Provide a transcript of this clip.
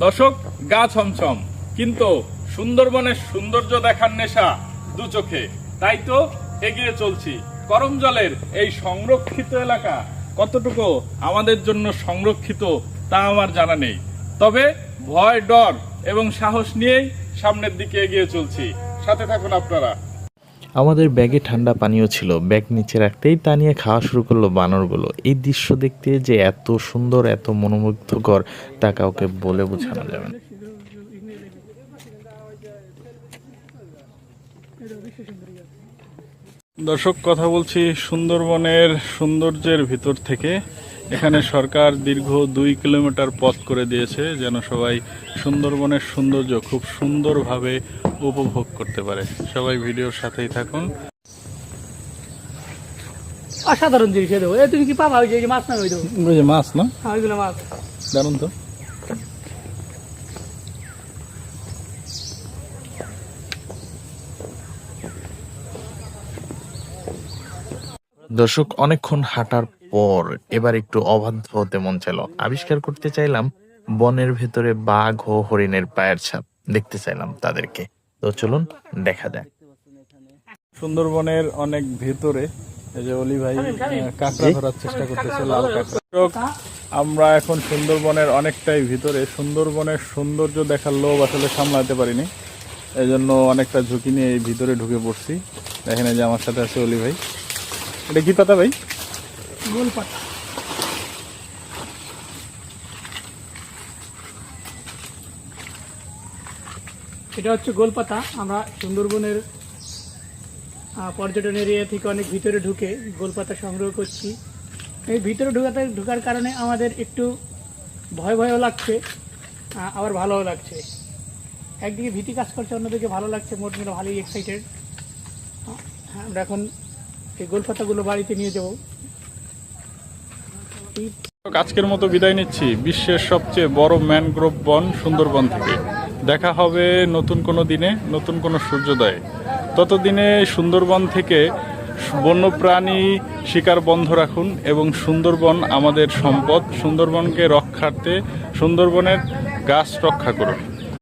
দর্শক, গা ছমছম, কিন্তু সুন্দরবনের সৌন্দর্য দেখার নেশা দু চোখে। তাই তো এগিয়ে চলছি। করমজলের এই সংরক্ষিত এলাকা কতটুকু আমাদের জন্য সংরক্ষিত তা আমার জানা নেই, তবে ভয়, ডর এবং সাহস নিয়েই সামনের দিকে এগিয়ে চলছি। সাথে থাকুন আপনারা। আমাদের ব্যাগে ঠান্ডা পানীয় ছিল, ব্যাগ নিচে রাখতেই তা নিয়ে খাওয়া শুরু করলো বানরগুলো। এই দৃশ্য দেখতে যে এত সুন্দর, এত মনোমুগ্ধকর, তা কাউকে বলে বোঝানো যাবে না। দর্শক, কথা বলছি সুন্দরবনের সৌন্দর্যের ভিতর থেকে। এখানে সরকার দীর্ঘ 2 কিলোমিটার পথ করে দিয়েছে, যেন সবাই সুন্দরবনের সৌন্দর্য খুব সুন্দরভাবে উপভোগ করতে পারে। সবাই ভিডিওর সাথেই থাকুন। অসাধারণ জিনিস দেবো। তুমি কি পাবা? ওই যে মাছ না, ওই দেবো মাছ না, ওইগুলো মাছ। দারুন তো। দর্শক, অনেকক্ষণ হাঁটার পর এবার একটু অবাধ্য হতে মন চাইল। আবিষ্কার করতে চাইলাম বনের ভেতরে বাঘ ও হরিণের পায়ের ছাপ, দেখতে চাইলাম তাদেরকে। তো চলুন দেখা যায়। সুন্দরবনের অনেক ভেতরে এই যে অলি ভাই কাঁকড়া ধরার চেষ্টা করতেছে, লাল কাঁকড়া। আমরা এখন সুন্দরবনের অনেকটাই ভিতরে। সুন্দরবনের সৌন্দর্য দেখার লোভ আসলে সামলাতে পারিনি, এই জন্য অনেকটা ঝুঁকি নিয়ে এই ভিতরে ঢুকে পড়ছি। দেখেন এই যে আমার সাথে আছে অলি ভাই। এটা কি পাতা ভাই? গোল পাতা। এটা হচ্ছে গোল পাতা। আমরা সুন্দরবনের পর্যটন এরিয়া থেকে অনেক ভিতরে ঢুকে গোল পাতা সংগ্রহ করছি। এই ভিতরে ঢোকার কারণে আমাদের একটু ভয় ভয়ও লাগছে, আবার ভালোও লাগছে। একদিকে ভীতি কাজ করছে, অন্যদিকে ভালো লাগছে। মোট মিলে ভালোই এক্সাইটেড। আমরা এখন এই গোল পাতাগুলো বাড়িতে নিয়ে যাবো। আজকের মতো বিদায় নিচ্ছি বিশ্বের সবচেয়ে বড় ম্যানগ্রোভ বন সুন্দরবন থেকে। দেখা হবে নতুন কোনো দিনে, নতুন কোনো সূর্যোদয়ে। ততদিনে সুন্দরবন থেকে বন্যপ্রাণী শিকার বন্ধ রাখুন এবং সুন্দরবন আমাদের সম্পদ। সুন্দরবনকে রক্ষার্থে সুন্দরবনের গাছ রক্ষা করুন।